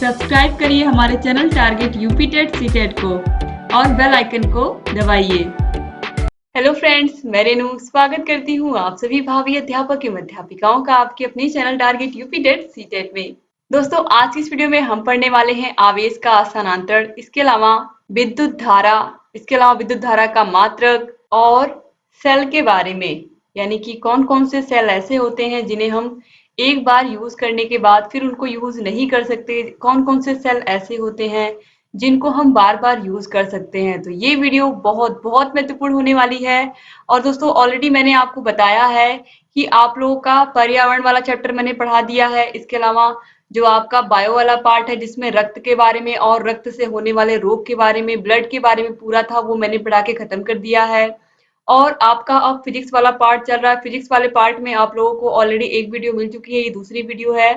Subscribe करिए हमारे channel target UP TET CTET को और बेल आइकन को दबाइए। हेलो फ्रेंड्स, मैं रेनू स्वागत करती हूँ आप सभी भावी अध्यापक एवं अध्यापिकाओं का आपके अपने channel target UP TET CTET में। दोस्तों, आज की इस वीडियो में हम पढ़ने वाले हैं आवेश का स्थानांतरण, इसके अलावा विद्युत धारा का मात्रक और सेल के बारे में, यानी कि कौन कौन से सेल ऐसे होते हैं जिन्हें हम एक बार यूज करने के बाद फिर उनको यूज नहीं कर सकते, कौन कौन से सेल ऐसे होते हैं जिनको हम बार बार यूज कर सकते हैं। तो ये वीडियो बहुत बहुत महत्वपूर्ण होने वाली है। और दोस्तों, ऑलरेडी मैंने आपको बताया है कि आप लोगों का पर्यावरण वाला चैप्टर मैंने पढ़ा दिया है। इसके अलावा जो आपका बायो वाला पार्ट है जिसमें रक्त के बारे में और रक्त से होने वाले रोग के बारे में, ब्लड के बारे में पूरा था, वो मैंने पढ़ा के खत्म कर दिया है। और आपका अब फिजिक्स वाला पार्ट चल रहा है। फिजिक्स वाले पार्ट में आप लोगों को ऑलरेडी एक वीडियो मिल चुकी है, ये दूसरी वीडियो है।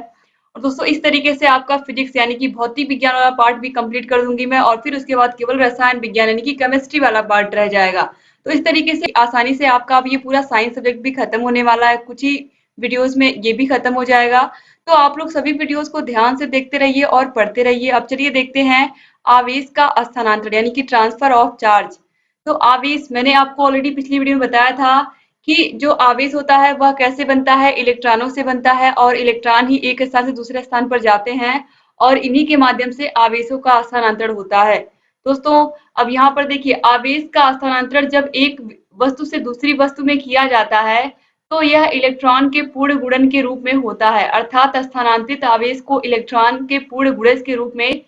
और दोस्तों, इस तरीके से आपका फिजिक्स यानी कि भौतिक विज्ञान वाला पार्ट भी कंप्लीट कर दूंगी मैं, और फिर उसके बाद केवल रसायन विज्ञान यानी कि केमिस्ट्री वाला पार्ट रह जाएगा। तो इस तरीके से आसानी से आपका अब ये पूरा साइंस सब्जेक्ट भी खत्म होने वाला है, कुछ ही वीडियोज में ये भी खत्म हो जाएगा। तो आप लोग सभी वीडियोज को ध्यान से देखते रहिए और पढ़ते रहिए। अब चलिए देखते हैं आवेश का स्थानांतरण यानी कि ट्रांसफर ऑफ चार्ज। तो आवेश मैंने आपको ऑलरेडी पिछली वीडियो में बताया था कि जो आवेश होता है वह कैसे बनता है, इलेक्ट्रॉनों से बनता है, और इलेक्ट्रॉन ही एक स्थान से दूसरे स्थान पर जाते हैं और इन्हीं के माध्यम से आवेशों का स्थानांतरण होता है। दोस्तों, अब यहाँ पर देखिए, आवेश का स्थानांतरण जब एक वस्तु से दूसरी वस्तु में किया जाता है तो यह इलेक्ट्रॉन के पूर्ण गुणन के रूप में होता है, अर्थात स्थानांतरित आवेश को इलेक्ट्रॉन के पूर्ण गुणज के रूप में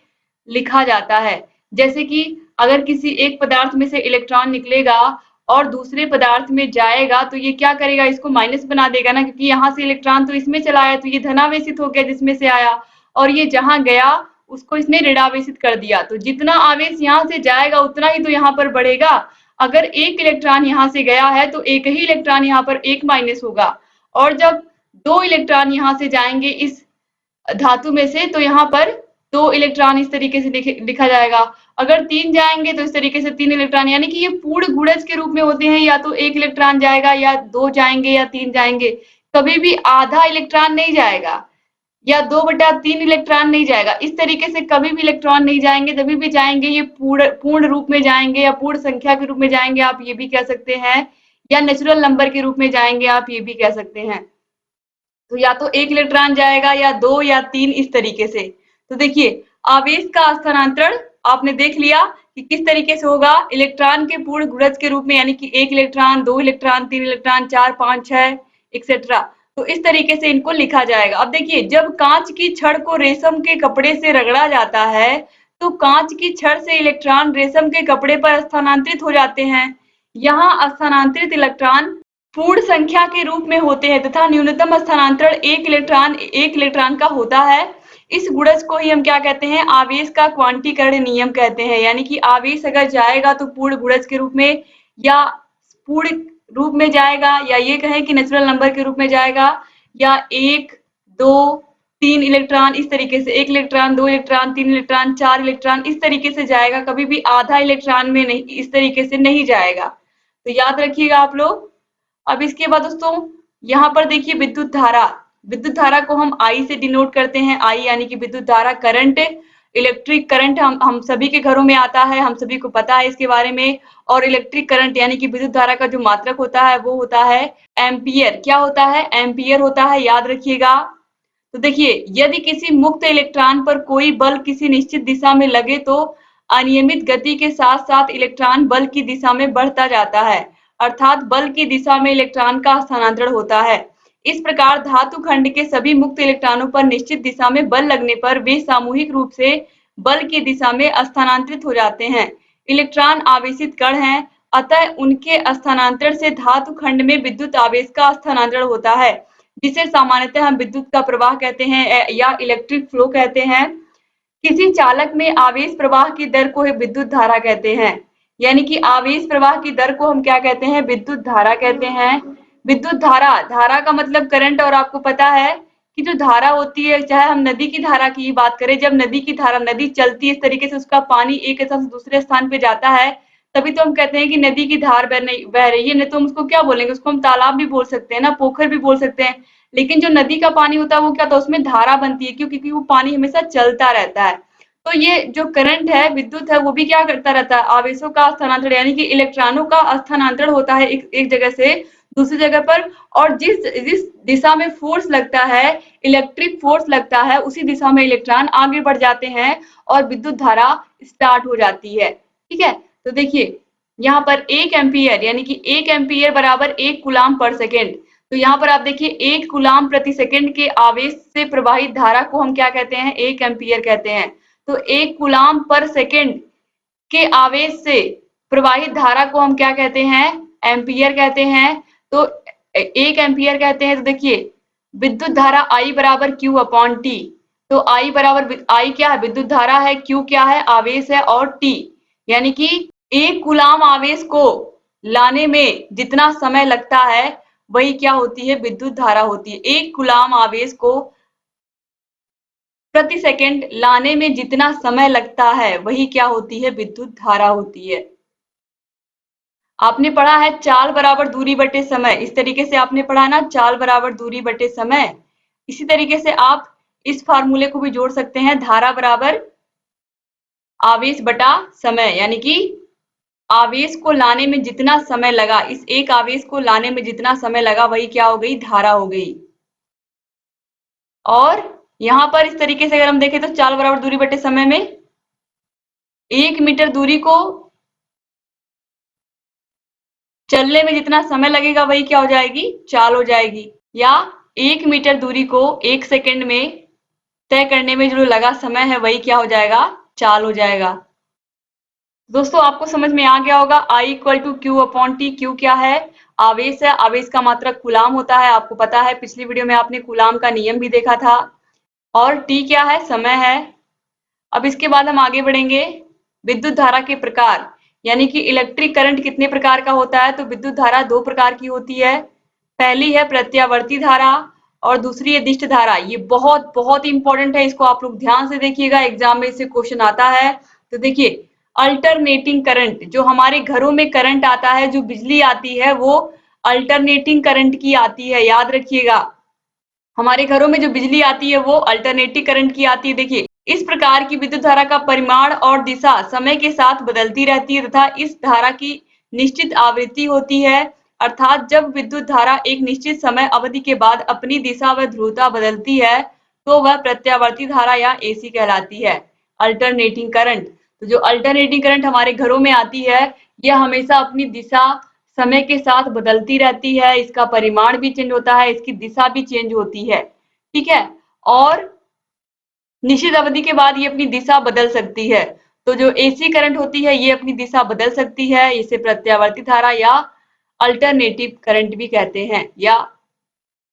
लिखा जाता है। जैसे कि अगर किसी एक पदार्थ में से इलेक्ट्रॉन निकलेगा और दूसरे पदार्थ में जाएगा तो ये क्या करेगा, इसको माइनस बना देगा ना, क्योंकि यहाँ से इलेक्ट्रॉन तो इसमें चला आया तो ये धनावेशित हो गया जिसमें से आया, और ये जहां गया उसको इसने ऋणावेशित कर दिया। तो जितना आवेश यहाँ से जाएगा उतना ही तो यहाँ पर बढ़ेगा। अगर एक इलेक्ट्रॉन यहाँ से गया है तो एक ही इलेक्ट्रॉन यहाँ पर एक माइनस होगा, और जब दो इलेक्ट्रॉन यहाँ से जाएंगे इस धातु में से तो यहाँ पर दो इलेक्ट्रॉन इस तरीके से लिखा जाएगा। अगर तीन जाएंगे तो इस तरीके से तीन इलेक्ट्रॉन, यानी कि ये पूर्ण गुणज के रूप में होते हैं। या तो एक इलेक्ट्रॉन जाएगा या दो जाएंगे या तीन जाएंगे, कभी भी आधा इलेक्ट्रॉन नहीं जाएगा या 2/3 इलेक्ट्रॉन नहीं जाएगा। इस तरीके से कभी भी इलेक्ट्रॉन नहीं जाएंगे, जब भी जाएंगे ये पूर्ण रूप में जाएंगे या पूर्ण संख्या के रूप में जाएंगे, आप ये भी कह सकते हैं, या नेचुरल नंबर के रूप में जाएंगे, आप ये भी कह सकते हैं। तो या तो एक इलेक्ट्रॉन जाएगा या दो या तीन, इस तरीके से। तो देखिए, आवेश का स्थानांतरण आपने देख लिया कि किस तरीके से होगा, इलेक्ट्रॉन के पूर्ण गुणज के रूप में, यानी कि एक इलेक्ट्रॉन, दो इलेक्ट्रॉन, तीन इलेक्ट्रॉन, 4, 5, 6 एक्सेट्रा। तो इस तरीके से इनको लिखा जाएगा। अब देखिए, जब कांच की छड़ को रेशम के कपड़े से रगड़ा जाता है तो कांच की छड़ से इलेक्ट्रॉन रेशम के कपड़े पर स्थानांतरित हो जाते हैं। यहाँ स्थानांतरित इलेक्ट्रॉन पूर्ण संख्या के रूप में होते हैं तथा न्यूनतम स्थानांतरण एक इलेक्ट्रॉन का होता है। इस गुणज को ही हम क्या कहते हैं, आवेश का क्वांटीकरण नियम कहते हैं। यानी कि आवेश अगर जाएगा तो पूर्ण गुणज के रूप में या पूर्ण रूप में जाएगा, या ये कहें कि नेचुरल नंबर के रूप में जाएगा, या 1, 2, 3 इलेक्ट्रॉन, इस तरीके से 1 इलेक्ट्रॉन, 2 इलेक्ट्रॉन, 3 इलेक्ट्रॉन, 4 इलेक्ट्रॉन, इस तरीके से जाएगा। कभी भी आधा इलेक्ट्रॉन में नहीं, इस तरीके से नहीं जाएगा। तो याद रखिएगा आप लोग। अब इसके बाद दोस्तों, यहाँ पर देखिए विद्युत धारा को हम आई से डिनोट करते हैं। आई यानी कि विद्युत धारा, करंट, इलेक्ट्रिक करंट हम सभी के घरों में आता है, हम सभी को पता है इसके बारे में। और इलेक्ट्रिक करंट यानी कि विद्युत धारा का जो मात्रक होता है वो होता है एम्पियर। क्या होता है? एम्पियर होता है, याद रखिएगा। तो देखिए, यदि किसी मुक्त इलेक्ट्रॉन पर कोई बल किसी निश्चित दिशा में लगे तो अनियमित गति के साथ साथ इलेक्ट्रॉन बल की दिशा में बढ़ता जाता है, अर्थात बल की दिशा में इलेक्ट्रॉन का स्थानांतरण होता है। इस प्रकार धातु खंड के सभी मुक्त इलेक्ट्रॉनों पर निश्चित दिशा में बल लगने पर वे सामूहिक रूप से बल की दिशा में स्थानांतरित हो जाते हैं। इलेक्ट्रॉन आवेशित कण हैं, अतः उनके स्थानांतरण से धातु खंड में विद्युत आवेश का स्थानांतरण होता है, जिसे सामान्यतः हम विद्युत का प्रवाह कहते हैं या इलेक्ट्रिक फ्लो कहते हैं। किसी चालक में आवेश प्रवाह की दर को विद्युत धारा कहते हैं। यानी कि आवेश प्रवाह की दर को हम क्या कहते हैं? विद्युत धारा कहते हैं। विद्युत धारा का मतलब करंट, और आपको पता है कि जो धारा होती है, चाहे हम नदी की धारा की बात करें, जब नदी चलती है इस तरीके से, उसका पानी एक स्थान से दूसरे स्थान पे जाता है, तभी तो हम कहते हैं कि नदी की धार बह रही है। नहीं तो हम उसको क्या बोलेंगे? उसको हम तालाब भी बोल सकते हैं ना, पोखर भी बोल सकते हैं। लेकिन जो नदी का पानी होता है वो क्या होता है, उसमें धारा बनती है, क्यों? क्योंकि वो पानी हमेशा चलता रहता है। तो ये जो करंट है, विद्युत है, वो भी क्या करता रहता है, आवेशों का स्थानांतरण यानी कि इलेक्ट्रॉनों का स्थानांतरण होता है एक जगह से दूसरी जगह पर। और जिस जिस दिशा में फोर्स लगता है, इलेक्ट्रिक फोर्स लगता है, उसी दिशा में इलेक्ट्रॉन आगे बढ़ जाते हैं और विद्युत धारा स्टार्ट हो जाती है। ठीक है, तो देखिए यहाँ पर 1 एम्पीयर यानी कि 1 एम्पीयर बराबर 1 कूलाम पर सेकेंड। तो यहाँ पर आप देखिए 1 कूलाम प्रति सेकेंड के आवेश से प्रवाहित धारा को हम क्या कहते हैं, 1 एम्पीयर कहते हैं। तो 1 कूलाम पर सेकेंड के आवेश से प्रवाहित धारा को हम क्या कहते हैं, एम्पीयर कहते हैं। तो 1 एम्पीयर कहते हैं। तो देखिए विद्युत धारा I बराबर Q अपॉन T। तो I बराबर I क्या है, विद्युत धारा है, Q क्या है, आवेश है, और T यानी कि 1 कूलाम आवेश को लाने में जितना समय लगता है वही क्या होती है, विद्युत धारा होती है। 1 कूलाम आवेश को प्रति सेकंड लाने में जितना समय लगता है वही क्या होती है, विद्युत धारा होती है। आपने पढ़ा है चाल बराबर दूरी बटे समय, इस तरीके से आपने पढ़ा ना, चाल बराबर दूरी बटे समय। इसी तरीके से आप इस फार्मूले को भी जोड़ सकते हैं, धारा बराबर आवेश बटा समय, यानी कि आवेश को लाने में जितना समय लगा, इस एक आवेश को लाने में जितना समय लगा वही क्या हो गई, धारा हो गई। और यहाँ पर इस तरीके से अगर हम देखें तो चाल बराबर दूरी बटे समय में 1 मीटर दूरी को चलने में जितना समय लगेगा वही क्या हो जाएगी, चाल हो जाएगी। या 1 मीटर दूरी को 1 सेकंड में तय करने में जो लगा समय है वही क्या हो जाएगा, चाल हो जाएगा। दोस्तों आपको समझ में आ गया होगा, I equal to q upon t. Q क्या है, आवेश है, आवेश का मात्रक कूलाम होता है, आपको पता है, पिछली वीडियो में आपने कूलाम का नियम भी देखा था। और टी क्या है, समय है। अब इसके बाद हम आगे बढ़ेंगे, विद्युत धारा के प्रकार, यानी कि इलेक्ट्रिक करंट कितने प्रकार का होता है। तो विद्युत धारा 2 प्रकार की होती है। पहली है प्रत्यावर्ती धारा और दूसरी है दिष्ट धारा। ये बहुत बहुत इंपॉर्टेंट है, इसको आप लोग ध्यान से देखिएगा, एग्जाम में इससे क्वेश्चन आता है। तो देखिए अल्टरनेटिंग करंट, जो हमारे घरों में करंट आता है, जो बिजली आती है वो अल्टरनेटिंग करंट की आती है, याद रखिएगा। हमारे घरों में जो बिजली आती है वो अल्टरनेटिंग करंट की आती है। देखिए इस प्रकार की विद्युत धारा का परिमाण और दिशा समय के साथ बदलती रहती है तथा इस धारा की निश्चित आवृत्ति होती है। अर्थात जब विद्युत धारा एक निश्चित समय अवधि के बाद अपनी दिशा व ध्रुवता बदलती है तो वह प्रत्यावर्ती धारा या एसी कहलाती है, अल्टरनेटिंग करंट। तो जो अल्टरनेटिंग करंट हमारे घरों में आती है यह हमेशा अपनी दिशा समय के साथ बदलती रहती है, इसका परिमाण भी चेंज होता है, इसकी दिशा भी चेंज होती है। ठीक है, और निश्चित अवधि के बाद ये अपनी दिशा बदल सकती है। तो जो एसी करंट होती है ये अपनी दिशा बदल सकती है, इसे प्रत्यावर्ती धारा या अल्टरनेटिव करंट भी कहते हैं, या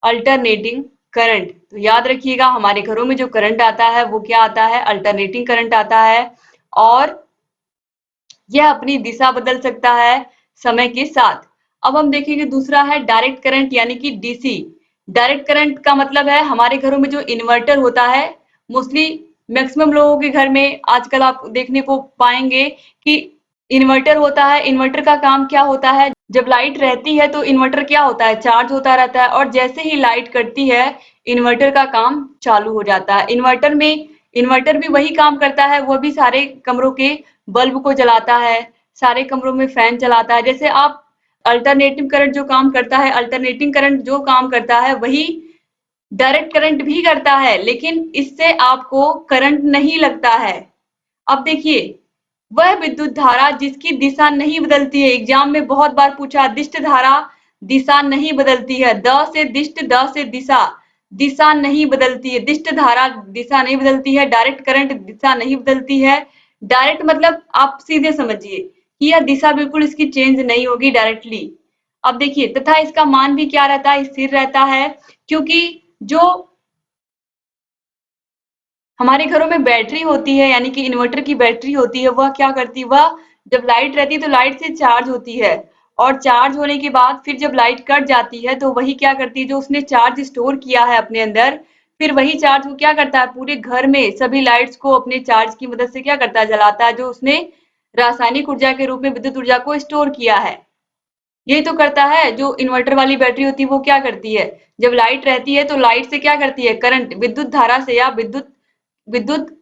अल्टरनेटिंग करंट। तो याद रखिएगा हमारे घरों में जो करंट आता है वो क्या आता है, अल्टरनेटिंग करंट आता है। और यह अपनी दिशा बदल सकता है समय के साथ। अब हम देखेंगे दूसरा है डायरेक्ट करंट यानी कि डीसी। डायरेक्ट करंट का मतलब है हमारे घरों में जो इन्वर्टर होता है, मोस्टली मैक्सिमम लोगों के घर में आजकल आप देखने को पाएंगे कि इन्वर्टर होता है। इन्वर्टर का काम क्या होता है, जब लाइट रहती है तो इन्वर्टर क्या होता है, चार्ज होता रहता है, और जैसे ही लाइट कटती है इन्वर्टर का काम चालू हो जाता है। इन्वर्टर भी वही काम करता है, वो भी सारे कमरों के बल्ब को जलाता है, सारे कमरों में फैन चलाता है। जैसे आप अल्टरनेटिव करंट जो काम करता है, अल्टरनेटिंग करंट जो काम करता है वही डायरेक्ट करंट भी करता है, लेकिन इससे आपको करंट नहीं लगता है। अब देखिए वह विद्युत धारा जिसकी दिशा नहीं बदलती है, एग्जाम में बहुत बार पूछा, दिष्ट धारा दिशा नहीं बदलती है, द से दिष्ट, द से दिशा, दिशा नहीं बदलती है, दिष्ट धारा दिशा नहीं बदलती है, डायरेक्ट करंट दिशा नहीं बदलती है। डायरेक्ट मतलब आप सीधे समझिए कि यह दिशा बिल्कुल इसकी चेंज नहीं होगी डायरेक्टली। अब देखिए तथा इसका मान भी क्या रहता है, स्थिर रहता है, क्योंकि जो हमारे घरों में बैटरी होती है यानी कि इन्वर्टर की बैटरी होती है, वह क्या करती है, वह जब लाइट रहती है तो लाइट से चार्ज होती है, और चार्ज होने के बाद फिर जब लाइट कट जाती है तो वही क्या करती है, जो उसने चार्ज स्टोर किया है अपने अंदर, फिर वही चार्ज वो क्या करता है, पूरे घर में सभी लाइट्स को अपने चार्ज की मदद से क्या करता है, जलाता है, जो उसने रासायनिक ऊर्जा के रूप में विद्युत ऊर्जा को स्टोर किया है। यही तो करता है। जो इन्वर्टर वाली बैटरी होती है वो क्या करती है, जब लाइट रहती है तो लाइट से क्या करती है, करंट विद्युत धारा से या विद्युत विद्युत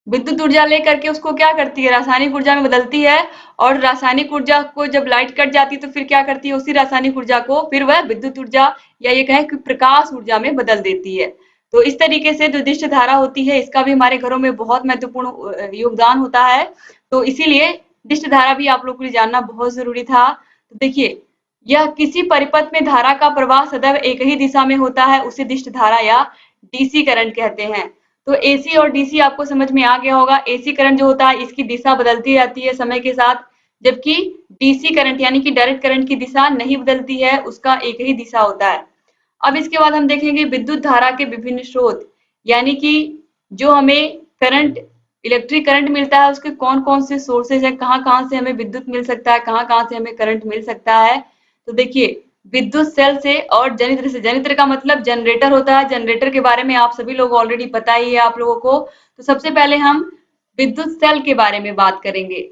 विद्युत ऊर्जा लेकर के उसको क्या करती है, रासायनिक ऊर्जा में बदलती है। और रासायनिक ऊर्जा को जब लाइट कट जाती है तो फिर क्या करती है, उसी रासायनिक ऊर्जा को फिर वह विद्युत ऊर्जा या ये कहें कि प्रकाश ऊर्जा में बदल देती है। तो इस तरीके से जो दिष्ट धारा होती है इसका भी हमारे घरों में बहुत महत्वपूर्ण योगदान होता है। तो इसीलिए दिष्ट धारा भी आप लोगों को जानना बहुत जरूरी था। तो देखिए, यह किसी परिपथ में धारा का प्रवाह सदैव एक ही दिशा में होता है, उसे दिष्ट धारा या डीसी करंट कहते हैं। तो एसी और डीसी आपको समझ में आ गया होगा। एसी करंट जो होता है इसकी दिशा बदलती रहती है समय के साथ, जबकि डीसी करंट यानी कि डायरेक्ट करंट की दिशा नहीं बदलती है, उसका एक ही दिशा होता है। अब इसके बाद हम देखेंगे विद्युत धारा के विभिन्न स्रोत, यानी कि जो हमें करंट इलेक्ट्रिक करंट मिलता है उसके कौन कौन से सोर्सेज है, कहाँ कहाँ से हमें विद्युत मिल सकता है, कहाँ कहाँ से हमें करंट मिल सकता है। तो देखिए, विद्युत सेल से और जनित्र से। जनित्र का मतलब जनरेटर होता है। जनरेटर के बारे में आप सभी लोग ऑलरेडी पता ही है आप लोगों को। तो सबसे पहले हम विद्युत सेल के बारे में बात करेंगे।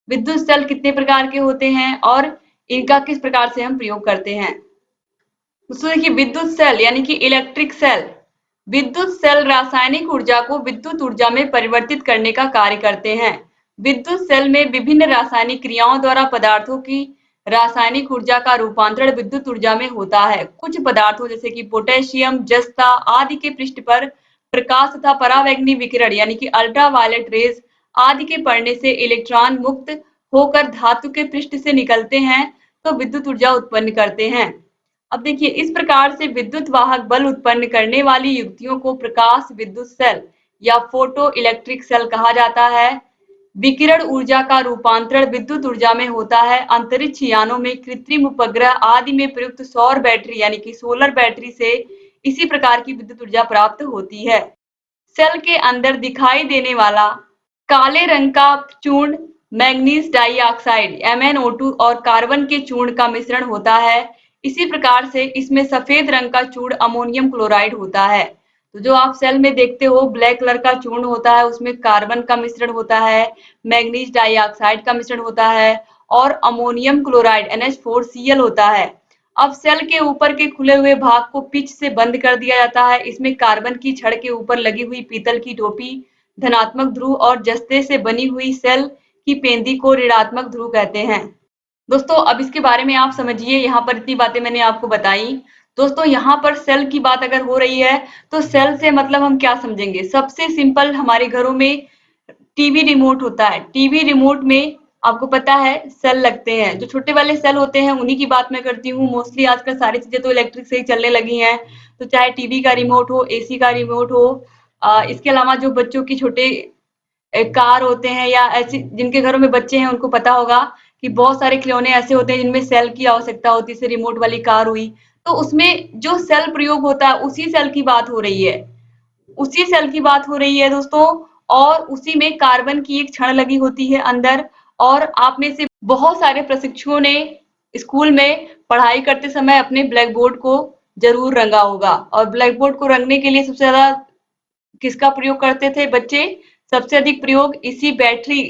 विद्युत सेल कितने प्रकार के होते हैं और इनका किस प्रकार से हम प्रयोग करते हैं। दोस्तों देखिए, विद्युत सेल यानी कि इलेक्ट्रिक सेल। विद्युत सेल रासायनिक ऊर्जा को विद्युत ऊर्जा में परिवर्तित करने का कार्य करते हैं। विद्युत सेल में विभिन्न रासायनिक क्रियाओं द्वारा पदार्थों की रासायनिक ऊर्जा का रूपांतरण विद्युत ऊर्जा में होता है। कुछ पदार्थों जैसे कि पोटेशियम, जस्ता आदि के पृष्ठ पर प्रकाश तथा परावैंगनी विकिरण यानी कि अल्ट्रावायलेट रेज आदि के पड़ने से इलेक्ट्रॉन मुक्त होकर धातु के पृष्ठ से निकलते हैं तो विद्युत ऊर्जा उत्पन्न करते हैं। अब देखिए, इस प्रकार से विद्युत वाहक बल उत्पन्न करने वाली युक्तियों को प्रकाश विद्युत सेल या फोटो इलेक्ट्रिक सेल कहा जाता है। विकिरण ऊर्जा का रूपांतरण विद्युत ऊर्जा में होता है। अंतरिक्ष यानों में, कृत्रिम उपग्रह आदि में प्रयुक्त सौर बैटरी यानी कि सोलर बैटरी से इसी प्रकार की विद्युत ऊर्जा प्राप्त होती है। सेल के अंदर दिखाई देने वाला काले रंग का चूर्ण मैग्नीज डाइऑक्साइड MnO2 और कार्बन के चूर्ण का मिश्रण होता है। इसी प्रकार से इसमें सफेद रंग का चूर्ण अमोनियम क्लोराइड होता है। तो जो आप सेल में देखते हो ब्लैक कलर का चूर्ण होता है, उसमें कार्बन का मिश्रण होता है, मैग्नीज डाइऑक्साइड का मिश्रण होता है और अमोनियम क्लोराइड NH4Cl होता है। अब सेल के ऊपर के खुले हुए भाग को पिच से बंद कर दिया जाता है। इसमें कार्बन की छड़ के ऊपर लगी हुई पीतल की टोपी धनात्मक ध्रुव और जस्ते से बनी हुई सेल की पेंदी को ऋणात्मक ध्रुव कहते हैं। दोस्तों अब इसके बारे में आप समझिए, यहाँ पर इतनी बातें मैंने आपको बताई। दोस्तों यहाँ पर सेल की बात अगर हो रही है तो सेल से मतलब हम क्या समझेंगे। सबसे सिंपल, हमारे घरों में टीवी रिमोट होता है। टीवी रिमोट में आपको पता है सेल लगते हैं, जो छोटे वाले सेल होते हैं उन्हीं की बात मैं करती हूँ। मोस्टली आजकल सारी चीजें तो इलेक्ट्रिक से ही चलने लगी हैं, तो चाहे टीवी का रिमोट हो, एसी का रिमोट हो, इसके अलावा जो बच्चों की छोटे कार होते हैं या ऐसी जिनके घरों में बच्चे हैं उनको पता होगा कि बहुत सारे खिलौने ऐसे होते हैं जिनमें सेल की आवश्यकता होती है। जैसे रिमोट वाली कार हुई, तो उसमें जो सेल प्रयोग होता है उसी सेल की बात हो रही है, उसी सेल की बात हो रही है दोस्तों। और उसी में कार्बन की एक छड़ लगी होती है अंदर। और आप में से बहुत सारे प्रशिक्षुओं ने स्कूल में पढ़ाई करते समय अपने ब्लैक बोर्ड को जरूर रंगा होगा। और ब्लैक बोर्ड को रंगने के लिए सबसे ज्यादा किसका प्रयोग करते थे बच्चे, सबसे अधिक प्रयोग इसी बैटरी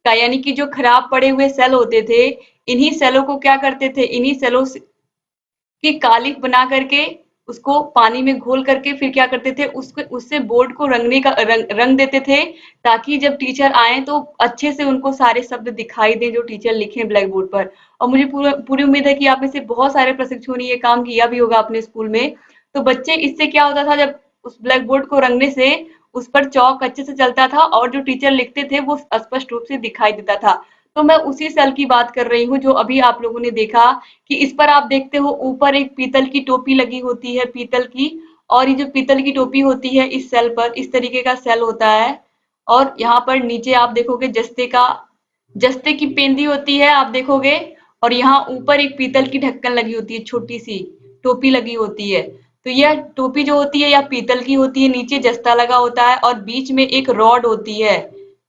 का, यानी कि जो खराब पड़े हुए सेल होते थे, इन्हीं सेलों को क्या करते थे, इन्हीं सेलों की कालिख बना करके उसको पानी में घोल करके फिर क्या करते थे, उसको उससे बोर्ड को रंगने का रंग देते थे, ताकि जब टीचर आए तो अच्छे से उनको सारे शब्द दिखाई दें जो टीचर लिखे ब्लैक बोर्ड पर। और मुझे पूरी उम्मीद है कि आप में से बहुत सारे प्रशिक्षुओं ने ये काम किया भी होगा अपने स्कूल में। तो बच्चे, इससे क्या होता था, जब उस ब्लैक बोर्ड को रंगने से उस पर चौक अच्छे से चलता था और जो टीचर लिखते थे वो स्पष्ट रूप से दिखाई देता था। तो मैं उसी सेल की बात कर रही हूँ जो अभी आप लोगों ने देखा कि इस पर आप देखते हो ऊपर एक पीतल की टोपी लगी होती है, पीतल की। और ये जो पीतल की टोपी होती है इस सेल पर, इस तरीके का सेल होता है। और यहाँ पर नीचे आप देखोगे जस्ते की पेंदी होती है, आप देखोगे। और यहाँ ऊपर एक पीतल की ढक्कन लगी होती है, छोटी सी टोपी लगी होती है। तो यह टोपी जो होती है यह पीतल की होती है, नीचे जस्ता लगा होता है और बीच में एक रॉड होती है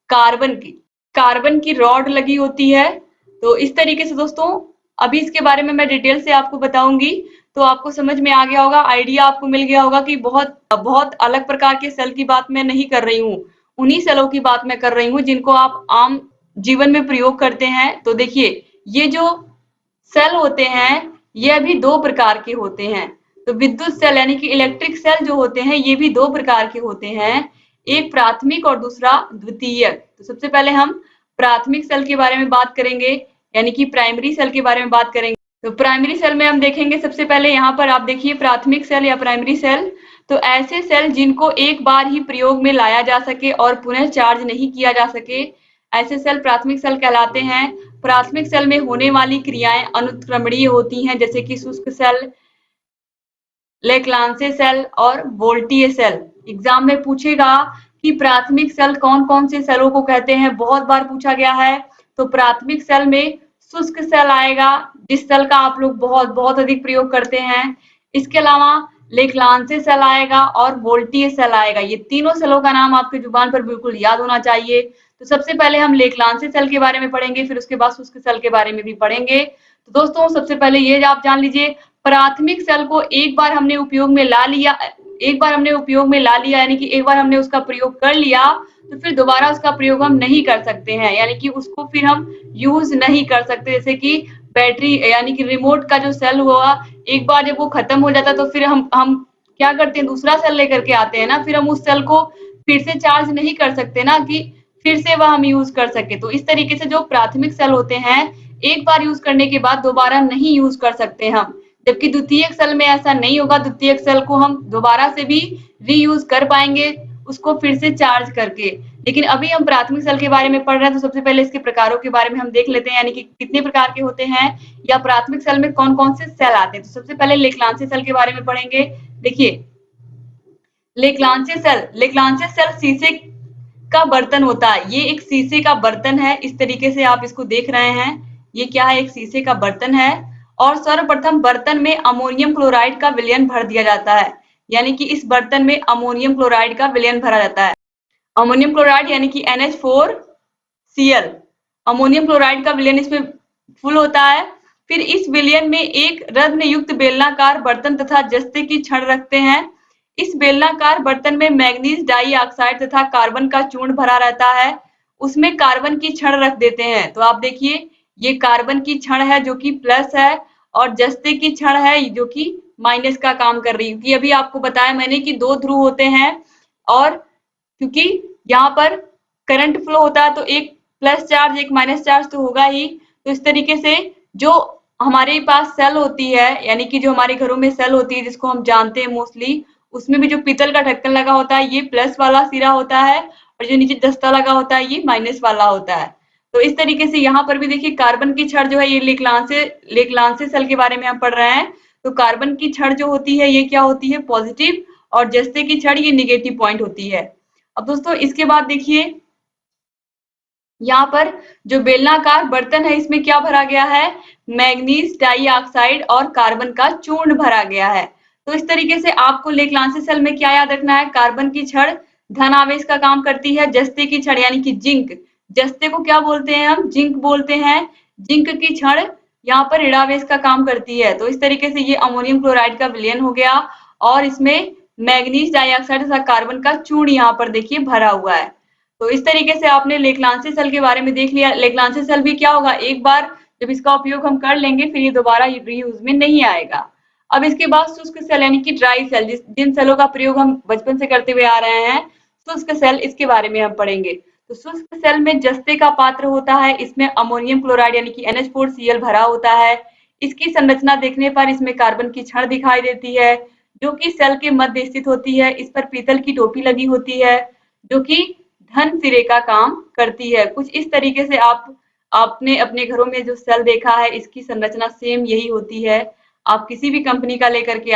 कार्बन की, कार्बन की रॉड लगी होती है। तो इस तरीके से दोस्तों, अभी इसके बारे में मैं डिटेल से आपको बताऊंगी तो आपको समझ में आ गया होगा, आइडिया आपको मिल गया होगा कि बहुत बहुत अलग प्रकार के सेल की बात मैं नहीं कर रही हूँ, उन्हीं सेलों की बात मैं कर रही हूँ जिनको आप आम जीवन में प्रयोग करते हैं। तो देखिए, ये जो सेल होते हैं ये अभी दो प्रकार के होते हैं। तो विद्युत सेल यानी कि इलेक्ट्रिक सेल जो होते हैं ये भी दो प्रकार के होते हैं, एक प्राथमिक और दूसरा द्वितीयक। तो सबसे पहले हम प्राथमिक सेल के बारे में बात करेंगे, यानी कि प्राइमरी सेल के बारे में बात करेंगे। तो प्राइमरी सेल में हम देखेंगे, सबसे पहले यहाँ पर आप देखिए प्राथमिक सेल या प्राइमरी सेल, तो ऐसे सेल जिनको एक बार ही प्रयोग में लाया जा सके और पुनः चार्ज नहीं किया जा सके, ऐसे सेल प्राथमिक सेल कहलाते हैं। प्राथमिक सेल में होने वाली क्रियाएं अनुत्क्रमणीय होती हैं, जैसे कि शुष्क सेल, लेक्लांसे सेल और वोल्टीय सेल। एग्जाम में पूछेगा कि प्राथमिक सेल कौन कौन से सेलों को कहते हैं, बहुत बार पूछा गया है। तो प्राथमिक सेल में शुष्क सेल आएगा, जिस सेल का आप लोग बहुत बहुत अधिक प्रयोग करते हैं। इसके अलावा लेक्लांसे सेल आएगा और वोल्टीय सेल आएगा। ये तीनों सेलों का नाम आपके जुबान पर बिल्कुल याद होना चाहिए। तो सबसे पहले हम लेक्लांसे सेल के बारे में पढ़ेंगे, फिर उसके बाद शुष्क सेल के बारे में भी पढ़ेंगे। तो दोस्तों सबसे पहले ये आप जान लीजिए, प्राथमिक सेल को एक बार हमने उपयोग में ला लिया, यानी कि एक बार हमने उसका प्रयोग कर लिया तो फिर दोबारा उसका प्रयोग हम नहीं कर सकते हैं, यानी कि उसको फिर हम यूज नहीं कर सकते। जैसे कि बैटरी यानी कि रिमोट का जो सेल हुआ, एक बार जब वो खत्म हो जाता तो फिर हम क्या करते हैं, दूसरा सेल लेकर के आते हैं ना, फिर हम उस सेल को फिर से चार्ज नहीं कर सकते ना कि फिर से वह हम यूज कर सके। तो इस तरीके से जो प्राथमिक सेल होते हैं एक बार यूज करने के बाद दोबारा नहीं यूज कर सकते हम, जबकि द्वितीयक सेल में ऐसा नहीं होगा। द्वितीयक सेल को हम दोबारा से भी रीयूज कर पाएंगे, उसको फिर से चार्ज करके। लेकिन अभी हम प्राथमिक सेल के बारे में पढ़ रहे हैं, तो सबसे पहले इसके प्रकारों के बारे में हम देख लेते हैं, यानी कि कितने प्रकार के होते हैं या प्राथमिक सेल में कौन कौन से सेल आते हैं। तो सबसे पहले लेक्लांसी सेल के बारे में पढ़ेंगे। देखिए, लेक्लांसी सेल शीशे का बर्तन होता है। ये एक शीशे का बर्तन है, इस तरीके से आप इसको देख रहे हैं। ये क्या है, एक शीशे का बर्तन है। और सर्वप्रथम बर्तन में अमोनियम क्लोराइड का विलयन भर दिया जाता है, यानी कि इस बर्तन में अमोनियम क्लोराइड का विलयन भरा जाता है। अमोनियम क्लोराइड यानी कि NH4Cl, अमोनियम क्लोराइड का विलयन इसमें फुल होता है। फिर इस विलयन में एक रत्न युक्त बेलनाकार बर्तन तथा जस्ते की छड़ रखते हैं। इस बेलनाकार बर्तन में मैग्नीज डाई ऑक्साइड तथा कार्बन का चूर्ण भरा रहता है, उसमें कार्बन की छड़ रख देते हैं। तो आप देखिए, ये कार्बन की छड़ है जो कि प्लस है, और जस्ते की छड़ है जो कि माइनस का काम कर रही है, क्योंकि अभी आपको बताया मैंने कि दो ध्रुव होते हैं, और क्योंकि यहाँ पर करंट फ्लो होता है तो एक प्लस चार्ज एक माइनस चार्ज तो होगा ही। तो इस तरीके से जो हमारे पास सेल होती है, यानी कि जो हमारे घरों में सेल होती है जिसको हम जानते हैं मोस्टली, उसमें भी जो पीतल का ढक्कन लगा होता है ये प्लस वाला सिरा होता है, और जो नीचे दस्ता लगा होता है ये माइनस वाला होता है। तो इस तरीके से यहाँ पर भी देखिए कार्बन की छड़ जो है, ये लेक्लांसे सेल के बारे में हम पढ़ रहे हैं। तो कार्बन की छड़ जो होती है ये क्या होती है, पॉजिटिव, और जस्ते की छड़ ये निगेटिव पॉइंट होती है। अब दोस्तों इसके बाद देखिए, यहाँ पर जो बेलनाकार बर्तन है इसमें क्या भरा गया है, मैग्नीज डाइऑक्साइड और कार्बन का चूर्ण भरा गया है। तो इस तरीके से आपको लेक्लांसी सेल में क्या याद रखना है, कार्बन की छड़ धन आवेश का काम करती है, जस्ते की छड़ यानी कि जिंक, जस्ते को क्या बोलते हैं हम, जिंक बोलते हैं, जिंक की छड़ यहाँ पर ऋणावेश का काम करती है। तो इस तरीके से ये अमोनियम क्लोराइड का विलयन हो गया, और इसमें मैग्नीज डाइऑक्साइड तथा कार्बन का चूर्ण यहाँ पर देखिए भरा हुआ है। तो इस तरीके से आपने लेक्लांसी सेल के बारे में देख लिया। लेक्लांसी सेल भी क्या होगा, एक बार जब इसका उपयोग हम कर लेंगे फिर ये दोबारा रीयूज में नहीं आएगा। अब इसके बाद शुष्क सेल यानी कि ड्राई सेल, जिन सेलों का प्रयोग हम बचपन से करते हुए आ रहे हैं, शुष्क सेल, इसके बारे में हम पढ़ेंगे। तो शुष्क सेल में जस्ते का पात्र होता है, इसमें अमोनियम क्लोराइड यानी कि NH4Cl भरा होता है। इसकी संरचना देखने पर इसमें कार्बन की छड़ दिखाई देती है जो कि सेल के मध्य स्थित होती है। इस पर पीतल की टोपी लगी होती है जो कि धन सिरे का काम करती है। कुछ इस तरीके से आपने अपने घरों में जो सेल देखा है इसकी संरचना सेम यही होती है। आप किसी भी कंपनी का लेकर के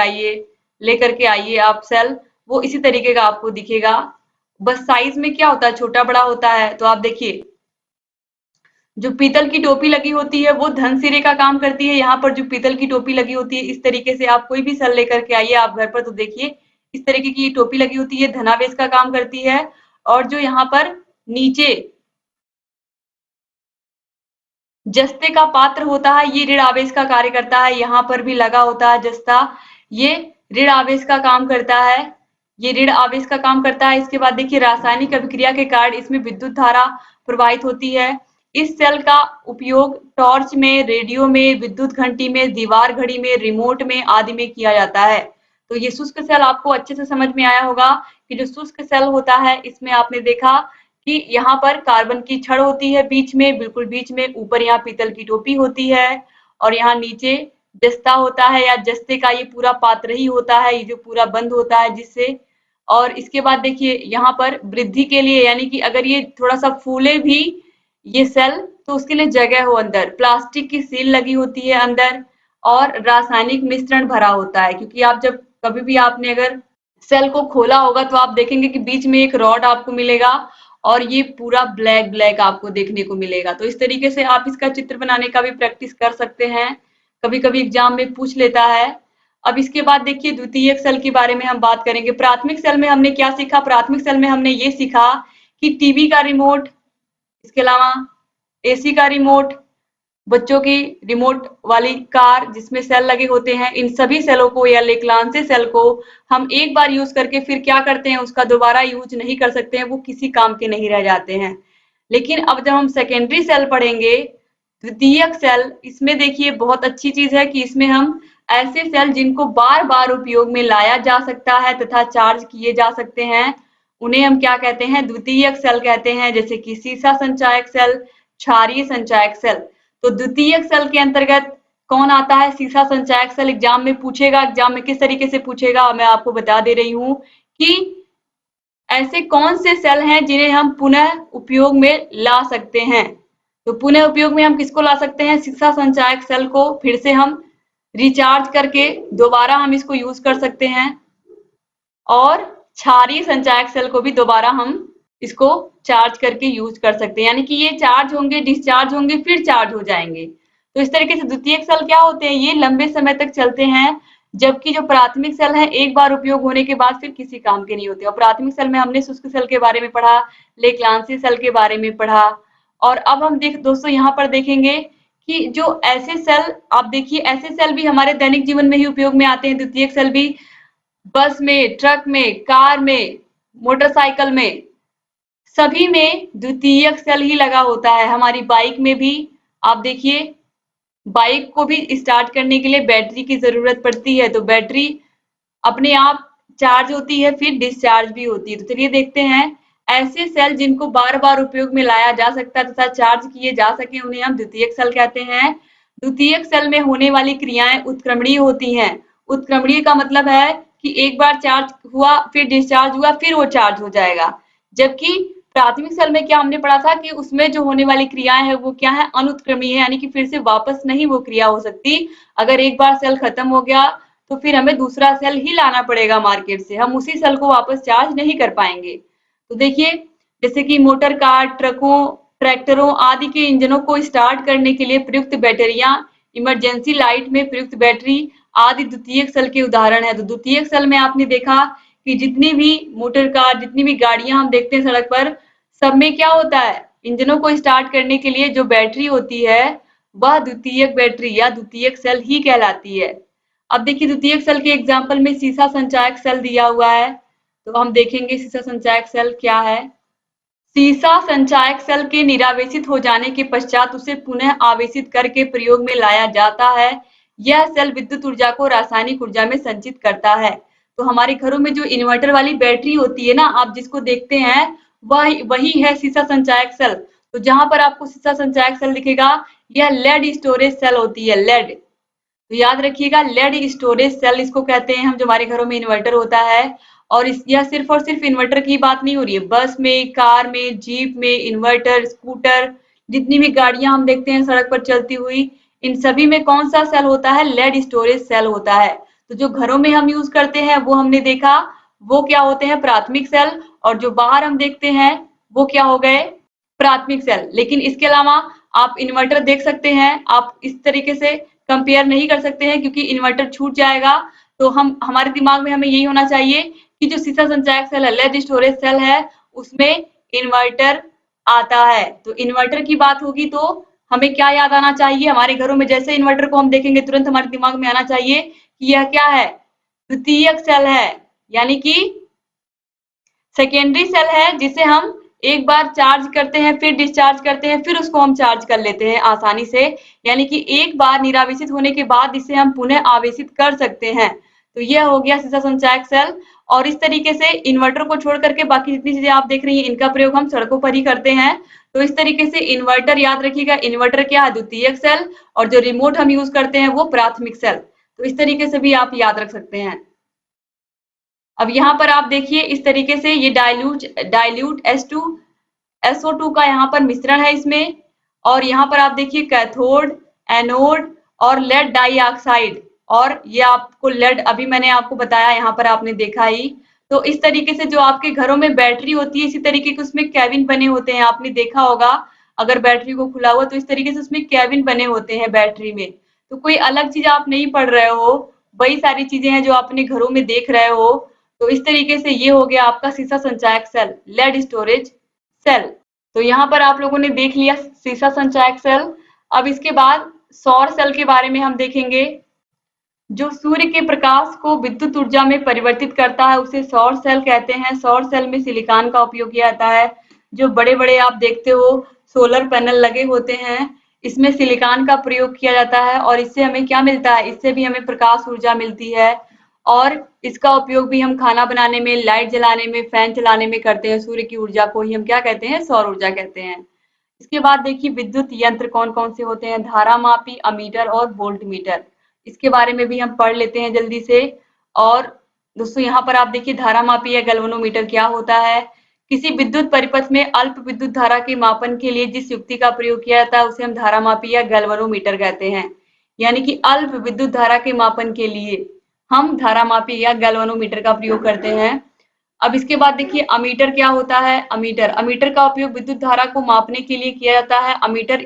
आइए आप सेल, वो इसी तरीके का आपको दिखेगा। बस साइज में क्या होता है, छोटा बड़ा होता है। तो आप देखिए, जो पीतल की टोपी लगी होती है वो धन सिरे का काम करती है। यहाँ पर जो पीतल की टोपी लगी होती है, इस तरीके से आप कोई भी सेल लेकर के आइए आप घर पर, तो देखिए इस तरीके की टोपी लगी होती है, धनावेश का काम करती है। और जो यहाँ पर नीचे जस्ते का पात्र होता है ये ऋण आवेश का कार्य करता है। यहाँ पर भी लगा होता है जस्ता, ये ऋण आवेश का काम करता है, ये ऋण आवेश का काम करता है। इसके बाद देखिए, रासायनिक अभिक्रिया के कारण इसमें विद्युत धारा प्रवाहित होती है। इस सेल का उपयोग टॉर्च में, रेडियो में, विद्युत घंटी में, दीवार घड़ी में, रिमोट में आदि में किया जाता है। तो ये शुष्क सेल आपको अच्छे से समझ में आया होगा कि जो शुष्क सेल होता है इसमें आपने देखा कि यहाँ पर कार्बन की छड़ होती है बीच में, बिल्कुल बीच में, ऊपर यहाँ पीतल की टोपी होती है और यहाँ नीचे जस्ता होता है या जस्ते का ये पूरा पात्र ही होता है, ये जो पूरा बंद होता है जिससे। और इसके बाद देखिए यहाँ पर वृद्धि के लिए, यानी कि अगर ये थोड़ा सा फूले भी ये सेल, तो उसके लिए जगह हो अंदर, प्लास्टिक की सील लगी होती है अंदर और रासायनिक मिश्रण भरा होता है। क्योंकि आप जब कभी भी आपने अगर सेल को खोला होगा तो आप देखेंगे कि बीच में एक रॉड आपको मिलेगा और ये पूरा ब्लैक ब्लैक आपको देखने को मिलेगा। तो इस तरीके से आप इसका चित्र बनाने का भी प्रैक्टिस कर सकते हैं, कभी कभी एग्जाम में पूछ लेता है। अब इसके बाद देखिए द्वितीयक सेल के बारे में हम बात करेंगे। प्राथमिक सेल में हमने क्या सीखा? प्राथमिक सेल में हमने ये सीखा कि टीवी का रिमोट, इसके अलावा एसी का रिमोट, बच्चों की रिमोट वाली कार जिसमें सेल लगे होते हैं, इन सभी सेलों को या लेक्लांसे सेल को हम एक बार यूज करके फिर क्या करते हैं, उसका दोबारा यूज नहीं कर सकते हैं, वो किसी काम के नहीं रह जाते हैं। लेकिन अब जब हम सेकेंडरी सेल पढ़ेंगे, द्वितीयक सेल, इसमें देखिए बहुत अच्छी चीज है कि इसमें हम ऐसे सेल जिनको बार बार उपयोग में लाया जा सकता है तथा चार्ज किए जा सकते हैं, उन्हें हम क्या कहते हैं? द्वितीयक सेल कहते हैं। जैसे कि सीसा संचायक सेल, क्षारीय संचायक सेल। तो द्वितीयक सेल के अंतर्गत कौन आता है? सीसा संचायक सेल। एग्जाम में पूछेगा, एग्जाम में किस तरीके से पूछेगा मैं आपको बता दे रही हूँ कि ऐसे कौन से सेल हैं जिन्हें हम पुनः उपयोग में ला सकते हैं। तो पुनः उपयोग में हम किसको ला सकते हैं? सीसा संचायक सेल को फिर से हम रिचार्ज करके दोबारा हम इसको यूज कर सकते हैं और क्षारीय संचायक सेल को भी दोबारा हम इसको चार्ज करके यूज कर सकते हैं। यानी कि ये चार्ज होंगे, डिस्चार्ज होंगे, फिर चार्ज हो जाएंगे। तो इस तरीके से द्वितीयक सेल क्या होते हैं? ये लंबे समय तक चलते हैं, जबकि जो प्राथमिक सेल है एक बार उपयोग होने के बाद फिर किसी काम के नहीं होते। और प्राथमिक सेल में हमने शुष्क सेल के बारे में पढ़ा, लेक्लांसी सेल के बारे में पढ़ा। और अब हम दोस्तों यहाँ पर देखेंगे कि जो ऐसे सेल, आप देखिए ऐसे सेल भी हमारे दैनिक जीवन में ही उपयोग में आते हैं। द्वितीयक सेल भी बस में, ट्रक में, कार में, मोटरसाइकिल में, सभी में द्वितीयक सेल ही लगा होता है। हमारी बाइक में भी आप देखिए, बाइक को भी स्टार्ट करने के लिए बैटरी की जरूरत पड़ती है। तो बैटरी अपने आप चार्ज होती है, फिर डिस्चार्ज भी होती है। तो चलिए देखते हैं, ऐसे सेल जिनको बार बार उपयोग में लाया जा सकता है तथा चार्ज किए जा सके, उन्हें हम द्वितीयक सेल कहते हैं। द्वितीयक सेल में होने वाली क्रियाएं उत्क्रमणीय होती हैं। उत्क्रमणीय का मतलब है कि एक बार चार्ज हुआ, फिर डिस्चार्ज हुआ, फिर वो चार्ज हो जाएगा। जबकि प्राथमिक सेल में क्या हमने पढ़ा था कि उसमें जो होने वाली क्रियाएं है वो क्या है? अनुत्क्रमणीय है, यानी कि फिर से वापस नहीं वो क्रिया हो सकती। अगर एक बार सेल खत्म हो गया तो फिर हमें दूसरा सेल ही लाना पड़ेगा मार्केट से, हम उसी सेल को वापस चार्ज नहीं कर पाएंगे। तो देखिए, जैसे कि मोटर कार, ट्रकों, ट्रैक्टरों आदि के इंजनों को स्टार्ट करने के लिए प्रयुक्त बैटरियां, इमरजेंसी लाइट में प्रयुक्त बैटरी आदि द्वितीयक सेल के उदाहरण है। तो द्वितीयक सेल में आपने देखा कि जितनी भी मोटर कार, जितनी भी गाड़ियां हम देखते हैं सड़क पर, सब में क्या होता है? इंजनों को स्टार्ट करने के लिए जो बैटरी होती है वह द्वितीयक बैटरी या द्वितीयक सेल ही कहलाती है। अब देखिए द्वितीयक सेल के एग्जाम्पल में सीसा संचायक सेल दिया हुआ है, तो हम देखेंगे सीसा संचायक सेल क्या है। सीसा संचायक सेल के निरावेशित हो जाने के पश्चात उसे पुनः आवेशित करके प्रयोग में लाया जाता है। यह सेल विद्युत ऊर्जा को रासायनिक ऊर्जा में संचित करता है। तो हमारे घरों में जो इन्वर्टर वाली बैटरी होती है ना, आप जिसको देखते हैं, वही है सीसा संचायक सेल। तो जहां पर आपको सीसा संचायक सेल दिखेगा, यह लेड स्टोरेज सेल होती है, लेड। तो याद रखिएगा, लेड स्टोरेज सेल इसको कहते हैं हम, जो हमारे घरों में इन्वर्टर होता है। और यह सिर्फ और सिर्फ इन्वर्टर की बात नहीं हो रही है, बस में, कार में, जीप में, इन्वर्टर, स्कूटर, जितनी भी गाड़ियां हम देखते हैं सड़क पर चलती हुई, इन सभी में कौन सा सेल होता है? लेड स्टोरेज सेल होता है। तो जो घरों में हम यूज करते हैं वो हमने देखा, वो क्या होते हैं? प्राथमिक सेल। और जो बाहर हम देखते हैं वो क्या हो गए? प्राथमिक सेल। लेकिन इसके अलावा आप इन्वर्टर देख सकते हैं, आप इस तरीके से कंपेयर नहीं कर सकते हैं क्योंकि इन्वर्टर छूट जाएगा। तो हमारे दिमाग में हमें यही होना चाहिए कि जो सीसा संचायक सेल है, लेड स्टोरेज सेल है, उसमें इन्वर्टर आता है। तो इन्वर्टर की बात होगी तो हमें क्या याद आना चाहिए? हमारे घरों में जैसे इन्वर्टर को हम देखेंगे तुरंत हमारे दिमाग में आना चाहिए कि यह क्या है? द्वितीयक सेल है, यानी कि सेकेंडरी सेल है, जिसे हम एक बार चार्ज करते हैं, फिर डिस्चार्ज करते हैं, फिर उसको हम चार्ज कर लेते हैं आसानी से। यानी कि एक बार निरावेशित होने के बाद इसे हम पुनः आवेशित कर सकते हैं। तो यह हो गया सीसा संचायक सेल। और इस तरीके से इन्वर्टर को छोड़ करके बाकी जितनी चीजें आप देख रही हैं, इनका प्रयोग हम सड़कों पर ही करते हैं। तो इस तरीके से इन्वर्टर याद रखिएगा, इन्वर्टर क्या है, द्वितीयक सेल, और जो रिमोट हम यूज करते हैं वो प्राथमिक सेल। तो इस तरीके से भी आप याद रख सकते हैं। अब यहाँ पर आप देखिए इस तरीके से ये डाइल्यूट SO2 का यहाँ पर मिश्रण है इसमें। और यहाँ पर आप देखिए कैथोड, एनोड और लेड डाइऑक्साइड। और ये आपको लेड अभी मैंने आपको बताया, यहाँ पर आपने देखा ही। तो इस तरीके से जो आपके घरों में बैटरी होती है, इसी तरीके के उसमें कैबिन बने होते हैं, आपने देखा होगा। अगर बैटरी को खुला हुआ तो इस तरीके से उसमें कैबिन बने होते हैं बैटरी में। तो कोई अलग चीज आप नहीं पढ़ रहे हो, वही सारी चीजें हैं जो आप अपने घरों में देख रहे हो। तो इस तरीके से ये हो गया आपका सीसा संचायक सेल, लेड स्टोरेज सेल। तो यहाँ पर आप लोगों ने देख लिया सीसा संचायक सेल। अब इसके बाद सौर सेल के बारे में हम देखेंगे। जो सूर्य के प्रकाश को विद्युत ऊर्जा में परिवर्तित करता है उसे सौर सेल कहते हैं। सौर सेल में सिलिकॉन का उपयोग किया जाता है। जो बड़े बड़े आप देखते हो सोलर पैनल लगे होते हैं, इसमें सिलिकॉन का प्रयोग किया जाता है। और इससे हमें क्या मिलता है, इससे भी हमें प्रकाश ऊर्जा मिलती है। और इसका उपयोग भी हम खाना बनाने में, लाइट जलाने में, फैन चलाने में करते हैं। सूर्य की ऊर्जा को ही हम क्या कहते हैं, सौर ऊर्जा कहते हैं। इसके बाद देखिए विद्युत यंत्र कौन कौन से होते हैं, धारा मापी, अमीटर और वोल्ट मीटर। इसके बारे में भी हम पढ़ लेते हैं जल्दी से। और दोस्तों यहाँ पर आप देखिए धारा मापी या गैल्वेनोमीटर क्या होता है। किसी विद्युत परिपथ में अल्प विद्युत धारा के मापन के लिए जिस युक्ति का प्रयोग किया जाता है उसे हम धारा मापी या गैल्वेनोमीटर कहते हैं। यानी कि अल्प विद्युत धारा के मापन के लिए हम धारा मापी या गैल्वेनोमीटर का प्रयोग करते हैं। अब इसके बाद देखिए अमीटर क्या होता है। अमीटर अमीटर का उपयोग विद्युत धारा को मापने के लिए किया जाता है। अमीटर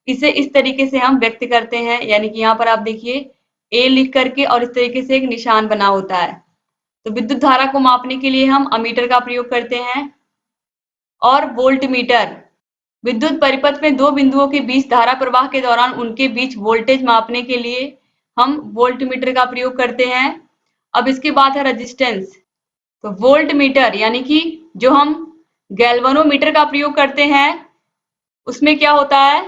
इसे इस तरीके से हम व्यक्त करते हैं। यानी कि यहाँ पर आप देखिए ए लिख करके और इस तरीके से एक निशान बना होता है। तो विद्युत धारा को मापने के लिए हम अमीटर का प्रयोग करते हैं। और वोल्ट मीटर विद्युत परिपथ में दो बिंदुओं के बीच धारा प्रवाह के दौरान उनके बीच वोल्टेज मापने के लिए हम वोल्ट मीटर का प्रयोग करते हैं। अब इसके बाद है रेजिस्टेंस। तो वोल्ट मीटर यानी कि जो हम गैल्वेनोमीटर का प्रयोग करते हैं उसमें क्या होता है,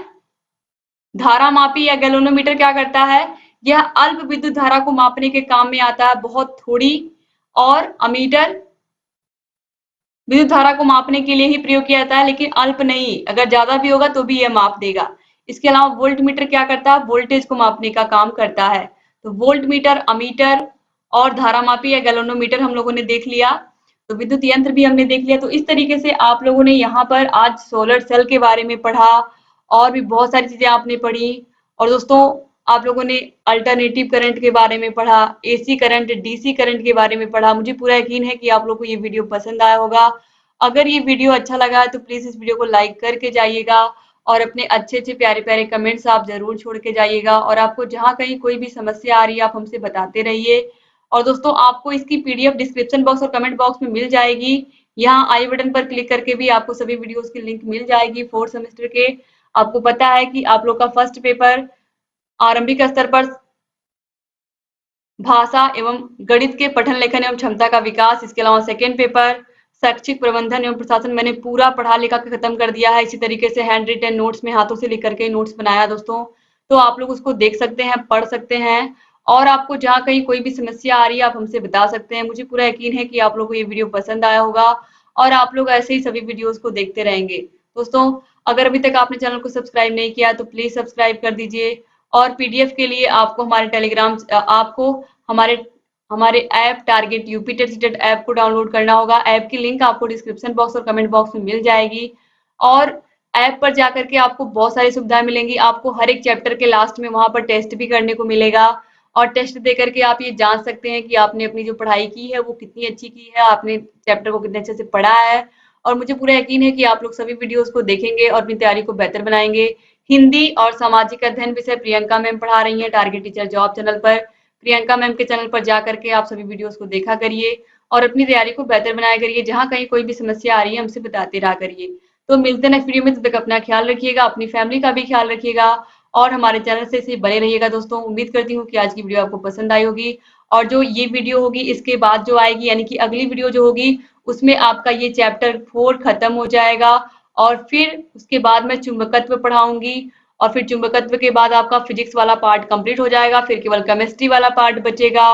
धारा मापी या गैल्वेनोमीटर क्या करता है, यह अल्प विद्युत धारा को मापने के काम में आता है, बहुत थोड़ी। और अमीटर विद्युत धारा को मापने के लिए ही प्रयोग किया जाता है, लेकिन अल्प नहीं, अगर ज्यादा भी होगा तो भी यह माप देगा। इसके अलावा वोल्ट मीटर क्या करता है, वोल्टेज को मापने का काम करता है। तो वोल्ट मीटर, अमीटर और धारा मापी या गैल्वेनोमीटर हम लोगों ने देख लिया। तो विद्युत यंत्र भी हमने देख लिया। तो इस तरीके से आप लोगों ने यहाँ पर आज सोलर सेल के बारे में पढ़ा और भी बहुत सारी चीजें आपने पढ़ी। और दोस्तों आप लोगों ने अल्टरनेटिव करंट के बारे में पढ़ा, एसी करंट, डीसी करंट के बारे में पढ़ा। मुझे पूरा यकीन है कि आप लोगों को ये वीडियो पसंद आया होगा। अगर ये वीडियो अच्छा लगा है तो प्लीज इस वीडियो को लाइक करके जाइएगा और अपने अच्छे अच्छे प्यारे प्यारे कमेंट्स आप जरूर छोड़ के जाइएगा। और आपको जहाँ कहीं कोई भी समस्या आ रही है आप हमसे बताते रहिए। और दोस्तों आपको इसकी पीडीएफ डिस्क्रिप्शन बॉक्स और कमेंट बॉक्स में मिल जाएगी। यहाँ आई बटन पर क्लिक करके भी आपको सभी वीडियोस की लिंक मिल जाएगी। 4th सेमेस्टर के आपको पता है कि आप लोग का फर्स्ट पेपर आरंभिक स्तर पर भाषा एवं गणित के पठन लेखन एवं क्षमता का विकास, इसके अलावा सेकेंड पेपर शैक्षिक प्रबंधन एवं प्रशासन मैंने पूरा पढ़ा लिखा के खत्म कर दिया है। इसी तरीके से हैंड रिटन नोट्स में हाथों से लिख करके नोट्स बनाया दोस्तों। तो आप लोग उसको देख सकते हैं, पढ़ सकते हैं। और आपको जहाँ कहीं कोई भी समस्या आ रही है आप हमसे बता सकते हैं। मुझे पूरा यकीन है कि आप लोगों को ये वीडियो पसंद आया होगा और आप लोग ऐसे ही सभी वीडियोस को देखते रहेंगे। दोस्तों अगर अभी तक आपने चैनल को सब्सक्राइब नहीं किया तो प्लीज सब्सक्राइब कर दीजिए। और पीडीएफ के लिए आपको हमारे टेलीग्राम आपको हमारे हमारे app target UP TET CTET app को डाउनलोड करना होगा। ऐप की लिंक आपको डिस्क्रिप्शन बॉक्स और कमेंट बॉक्स में मिल जाएगी। और ऐप पर जाकर के आपको बहुत सारी सुविधाएं मिलेंगी। आपको हर एक चैप्टर के लास्ट में वहां पर टेस्ट भी करने को मिलेगा। और टेस्ट दे करके आप ये जान सकते हैं कि आपने अपनी जो पढ़ाई की है वो कितनी अच्छी की है, आपने चैप्टर को कितने अच्छे से पढ़ा है। और मुझे पूरा यकीन है कि आप लोग सभी वीडियोस को देखेंगे और अपनी तैयारी को बेहतर बनाएंगे। हिंदी और सामाजिक अध्ययन विषय प्रियंका मैम पढ़ा रही हैं टारगेट टीचर जॉब चैनल पर। प्रियंका मैम के चैनल पर जा करके आप सभी वीडियोस को देखा करिए और अपनी तैयारी को बेहतर बनाया करिए। जहां कहीं कोई भी समस्या आ रही है हमसे बताते रहा करिए। तो मिलते हैं नेक्स्ट वीडियो में, तब तक अपना ख्याल रखिएगा, अपनी फैमिली का भी ख्याल रखिएगा और हमारे चैनल से बने रहिएगा। दोस्तों उम्मीद करती हूँ कि आज की वीडियो आपको पसंद आई होगी और जो ये वीडियो होगी इसके बाद जो आएगी यानी कि अगली वीडियो जो होगी उसमें आपका ये चैप्टर 4 खत्म हो जाएगा और फिर उसके बाद मैं चुंबकत्व पढ़ाऊंगी और फिर चुंबकत्व के बाद आपका फिजिक्स वाला पार्ट कंप्लीट हो जाएगा, फिर केवल केमिस्ट्री वाला पार्ट बचेगा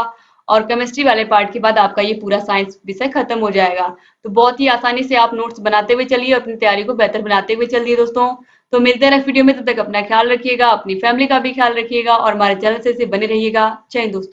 और केमिस्ट्री वाले पार्ट के बाद आपका ये पूरा साइंस विषय खत्म हो जाएगा। तो बहुत ही आसानी से आप नोट्स बनाते हुए चलिए और अपनी तैयारी को बेहतर बनाते हुए चलिए दोस्तों। तो मिलते हैं नेक्स्ट वीडियो में, तब तक अपना ख्याल रखिएगा, अपनी फैमिली का भी ख्याल रखिएगा और हमारे चैनल से बने रहिएगा। जय हिंद दोस्तों।